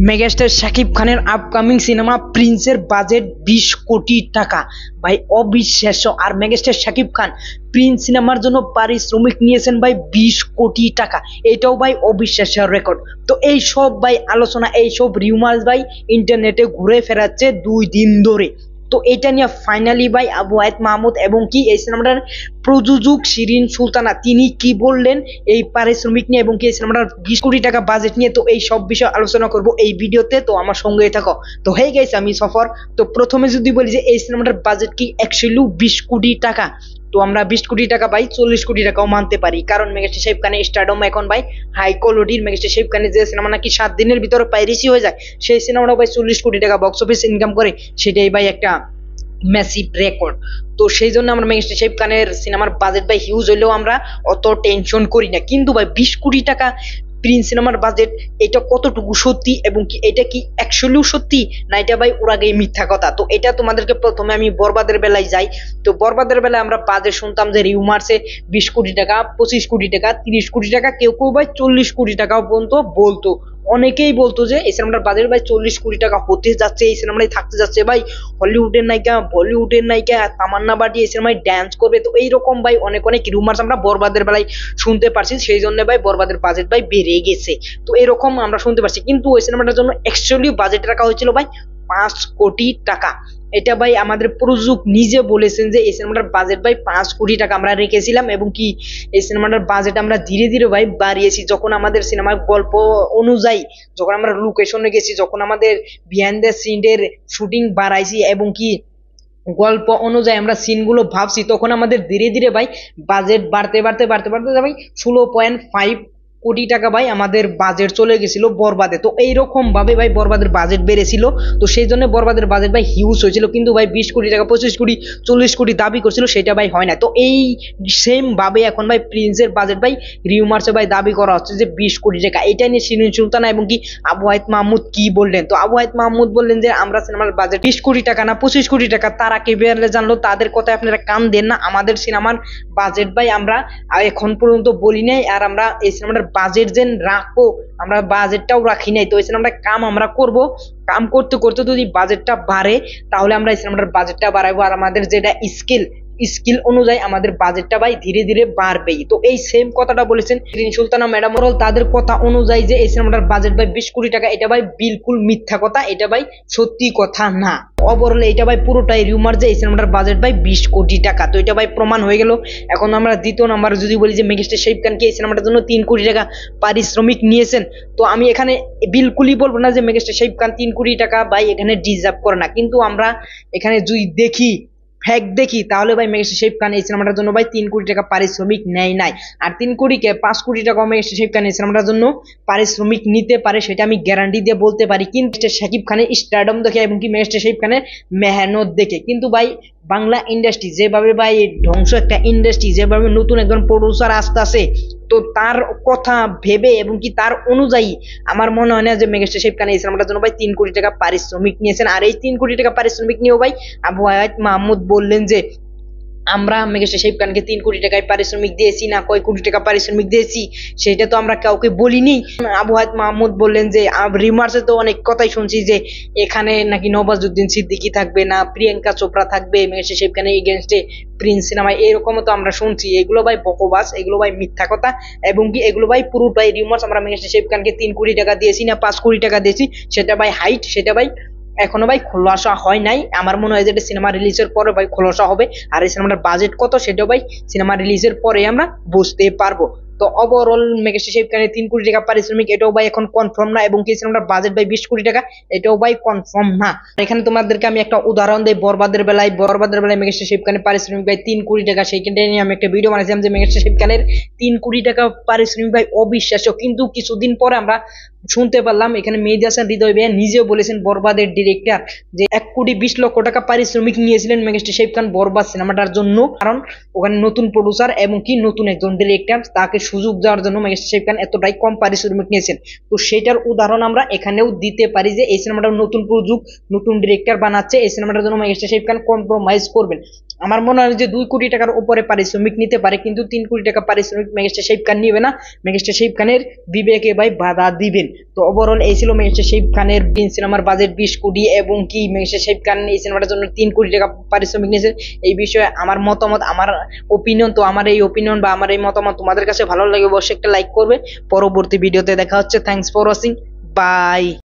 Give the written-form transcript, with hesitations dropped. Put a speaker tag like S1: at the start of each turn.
S1: Megastar Shakib খানের upcoming cinema প্রিন্সের budget 20 কোটি টাকা। ভাই অবিশ্বাস্য। আর মেগাস্টার শাকিব খান প্রিন্স সিনেমার জন্য পারিশ্রমিক নিয়েছেন ভাই 20 কোটি টাকা। এটাও ভাই অবিশ্বাস্য রেকর্ড। তো এই সব ভাই আলোচনা, এই সব রিউমার্স ভাই ইন্টারনেটে ঘুরে ফেরাচ্ছে 2 দিন ধরে। তো এটা নিয়ে ফাইনালি ভাই আবু হায়াত মাহমুদ এবং কি এই সিনেমাটার প্রযোজক শিরিন সুলতানা তিনি কি বললেন এই পারিশ্রমিক নিয়ে এবং কি এই সিনেমাটার 20 কোটি টাকা বাজেট নিয়ে। তো এই সব বিষয়ে আলোচনা করব এই ভিডিওতে, তো আমার সঙ্গেই থাকো। তো হেই গাইস, আমি সফর। তো প্রথমে যদি বলি যে এই সিনেমাটার বাজেট কি অ্যাকচুয়ালি 20 কোটি টাকা, তো আমরা 20 কোটি টাকা ভাই 40 কোটি টাকাও মানতে পারি, কারণ মেগাস্টার শাকিব খানের স্টারডম এখন ভাই হাই কোয়ালিটির। মেগাস্টার শাকিব খানের যে সিনেমা নাকি 7 দিনের ভিতরে পাইরেসি হয়ে যায়, সেই সিনেমাটা ভাই 40 কোটি টাকা বক্স অফিস ইনকাম করে, সেটাই ভাই একটা ম্যাসিভ রেকর্ড। তো সেই জন্য আমরা মেগাস্টার শাকিব খানের সিনেমার বাজেট ভাই হিউজ হইলেও আমরা অত টেনশন করি না। কিন্তু ভাই 20 কোটি টাকা প্রিন্স সিনেমার বাজেট, এটা কতটুকু সত্যি এবং কি এটা কি অ্যাকচুয়ালি সত্যি না এটা ভাই ওর আগেই মিথ্যা কথা। তো এটা তোমাদেরকে প্রথমে আমি বরবাদের বেলায় যাই। তো বরবাদের বেলায় আমরা বাজেট শুনতাম যে রিউমার্সে 20 কোটি টাকা, 25 কোটি টাকা, 30 কোটি টাকা, কেউ কেউ ভাই 40 কোটি টাকাও পর্যন্ত বলতো। অনেকেই বলতো যে এই সিনেমাটার বাজেট ভাই 40 কোটি টাকা হতে যাচ্ছে, এই সিনেমাটাই থাকতে যাচ্ছে ভাই হলিউডের নায়িকা, বলিউডের নায়িকা তামান্না বাটি এই সিনেমায় ড্যান্স করবে। তো এইরকম ভাই অনেক অনেক রুমার্স আমরা বরবাদের বেলায় শুনতে পারছি, সেই জন্য ভাই বরবাদের বাজেট ভাই বেড়ে গেছে। তো এরকম আমরা শুনতে পারছি, কিন্তু ওই সিনেমাটার জন্য অ্যাকচুয়ালি বাজেট রাখা হয়েছিল ভাই 5 কোটি টাকা। এটা ভাই আমাদের প্রযোজক নিজে বলেছেন যে এই সিনেমাটার বাজেট ভাই 5 কোটি টাকা আমরা রেখেছিলাম এবং কি এই সিনেমাটার বাজেট আমরা ধীরে ধীরে ভাই বাড়িয়েছি। যখন আমাদের সিনেমার গল্প অনুযায়ী, যখন আমরা লোকেশনে গেছি, যখন আমাদের বিহাইন্ড দ্য সিনের শুটিং বাড়াইছি এবং কি গল্প অনুযায়ী আমরা সিনগুলো ভাবছি, তখন আমাদের ধীরে ধীরে ভাই বাজেট বাড়তে বাড়তে বাড়তে বাড়তে ভাই 16.5 কোটি টাকা ভাই আমাদের বাজেট চলে গেছিল বরবাদে। তো এইরকম ভাবে ভাই বরবাদের বাজেট বেড়েছিল, তো সেই জন্য বরবাদের বাজেট ভাই হিউজ হয়েছিল। কিন্তু ভাই 20 কোটি টাকা, 25 কোটি, 40 কোটি দাবি করছিল, সেটা ভাই হয় না। তো এই সেম ভাবে এখন ভাই প্রিন্সের বাজেট ভাই রিউমার্সে ভাই দাবি করা হচ্ছে যে 20 কোটি টাকা। এটা নিয়ে শিরিন সুলতানা এবং কি আবু হায়াত মাহমুদ কি বললেন? তো আবু হায়াত মাহমুদ বললেন যে আমরা সিনেমার বাজেট 20 কোটি টাকা না 25 কোটি টাকা, তারা কে বেরলে জানলো, তাদের কথায় আপনারা কান দেন না। আমাদের সিনেমার বাজেট ভাই আমরা এখন পর্যন্ত বলি নাই, আর আমরা এই সিনেমাটার বাজেট যে রাখবো আমরা বাজেটটাও রাখি নাই। তো এই সিনেমাটা কাম আমরা করব, কাম করতে করতে যদি বাজেটটা বাড়ে তাহলে আমরা এই সিনেমাটার বাজেটটা বাড়াবো, আর আমাদের যেটা স্কিল অনুযায়ী আমাদের বাজেটটা ভাই ধীরে ধীরে বাড়বেই। তো এই সেম কথাটা বলেছেন শিরিন সুলতানা ম্যাডাম। তাদের কথা অনুযায়ী যে এই সিনেমাটার বাজেট ভাই 20 কোটি টাকা, এটা ভাই বিলকুল মিথ্যা কথা, এটা ভাই সত্যি কথা না। ওভারঅল এটা ভাই পুরোটাই রিউমার যে এই সিনেমাটার বাজেট ভাই 20 কোটি টাকা। তো এটা ভাই প্রমাণ হয়ে গেল। এখন আমরা দ্বিতীয় নাম্বার যদি বলি যে মেগাস্টার শাকিব খান কি এই সিনেমাটার জন্য 3 কোটি টাকা পারিশ্রমিক নিয়েছেন, তো আমি এখানে বিলকুলই বলবো না যে মেগাস্টার শাকিব খান 3 কোটি টাকা ভাই এখানে ডিজার্ভ করে না। কিন্তু আমরা এখানে যদি দেখি ফ্যাক্ট দেখি, তাহলে ভাই মেগাস্টার শাকিব খান এই সিনেমাটার জন্য ভাই 3 কোটি টাকা পারিশ্রমিক নেয় নাই। আর 3 কোটিকে 5 কোটি টাকা মেগাস্টার শাকিব খান এই সিনেমাটার জন্য পারিশ্রমিক নিতে পারে, সেটা আমি গ্যারান্টি দিয়ে বলতে পারি। কিন্তু শাকিব খানের স্টারডম দেখে এবং কি মেগাস্টার শাকিব খানের মেহনত দেখে। কিন্তু ভাই বাংলা ইন্ডাস্ট্রি যেভাবে ভাই ধ্বংস একটা ইন্ডাস্ট্রি, যেভাবে নতুন একজন প্রডিউসার আসতে আসে, তো তার কথা ভেবে এবং কি তার অনুযায়ী আমার মনে হয় না যে মেগাস্টার শাকিব খান এই সিনেমাটার জন্য ভাই 3 কোটি টাকা পারিশ্রমিক নিয়েছেন। আর এই 3 কোটি টাকা পারিশ্রমিক নিয়েও ভাই আবু হায়াত মাহমুদ বললেন যে আমরা মেগাস্টার শাকিব খানকে 3 কোটি টাকায় পারিশ্রমিক দিয়েছি না কয় কোটি টাকা পারিশ্রমিক দিয়েছি সেটা তো আমরা কাউকে বলিনি। আবু হায়াত মাহমুদ বললেন যে রিমার্সে তো অনেক কথাই শুনছি যে এখানে নাকি নওয়াজুদ্দিন সিদ্দিকী থাকবে না, প্রিয়াঙ্কা চোপড়া থাকবে মেগাস্টার শাকিব খানের এগেইনস্টে প্রিন্স সিনেমায়, এরকমও তো আমরা শুনছি। এগুলো ভাই বকবাস, এগুলো ভাই মিথ্যা কথা এবং কি এগুলো ভাই পুরোটাই রিমার্স। আমরা মেগাস্টার শাকিব খানকে 3 কোটি টাকা দিয়েছি না 5 কোটি টাকা দিয়েছি সেটা ভাই হাইট, সেটা ভাই এখনো ভাই খোলাসা হয় নাই। আমার মনে হয় যে এটা সিনেমা রিলিজের পরে ভাই খোলাসা হবে, আর এই সিনেমাটার বাজেট কত সেটাও ভাই সিনেমা রিলিজের পরে আমরা বুঝতে পারবো। তো ওভারঅল মেগাস্টার শাকিব খানের 3 কোটি টাকা পারিশ্রমিক এটাও ভাই এখন কনফার্ম না, এবং কি সিনেমাটার বাজেট ভাই 20 কোটি টাকা এটাও ভাই কনফার্ম না। এখানে তোমাদেরকে আমি একটা উদাহরণ দেই। বরবাদের বেলায় মেগাস্টার শাকিব খানের পারিশ্রমিক ভাই 3 কোটি টাকা, সেইখানে নিয়ে আমি একটা ভিডিও বানাইছিলাম যে মেগাস্টার শাকিব খানের 3 কোটি টাকা পারিশ্রমিক ভাই অবিশ্বাস্য। কিন্তু কিছুদিন পরে আমরা শুনতে পারলাম এখানে মেহেদী হাসান হৃদয় ভাইয়া নিজেও বলেছেন, বরবাদের ডিরেক্টর, যে 1 কোটি 20 লক্ষ টাকা পারিশ্রমিক নিয়েছিলেন মেগাস্টার শাকিব খান বরবাদ সিনেমাটার জন্য, কারণ ওখানে নতুন প্রডিউসার এবং কি নতুন একজন ডিরেক্টর তাকে সুযোগ দেওয়ার জন্য মেগাস্টার শাকিব খান এতটাই কম পারিশ্রমিক নিয়েছেন। তো সেটার উদাহরণ আমরা এখানেও দিতে পারি যে এই সিনেমাটা নতুন প্রযোজক, নতুন ডিরেক্টর বানাচ্ছে, এই সিনেমাটার জন্য মেগাস্টার শাকিব খান কম্প্রোমাইজ করবেন। আমার মনে হয় যে 2 কোটি টাকার উপরে পারিশ্রমিক নিতে পারে, কিন্তু 3 কোটি টাকা পারিশ্রমিক মেগাস্টার শাকিব খান নিবে না। মেগাস্টার শাকিব খানের বিবেকে ভাই বাধা দিবেন। তো ওভারঅল এই ছিল মেগাস্টার শাকিব খানের প্রিন্স সিনেমার বাজেট 20 কোটি, এবং কি মেগাস্টার শাকিব খান এই সিনেমাটার জন্য 3 কোটি টাকা পারিশ্রমিক নিয়েছেন। এই বিষয়ে আমার মতামত, আমার ওপিনিয়ন। তো আমার এই ওপিনিয়ন বা আমার এই মতামত তোমাদের কাছে ভালো লাগে অবশ্যই একটা লাইক করবে। পরবর্তী ভিডিওতে দেখা হচ্ছে। Thanks for watching, by.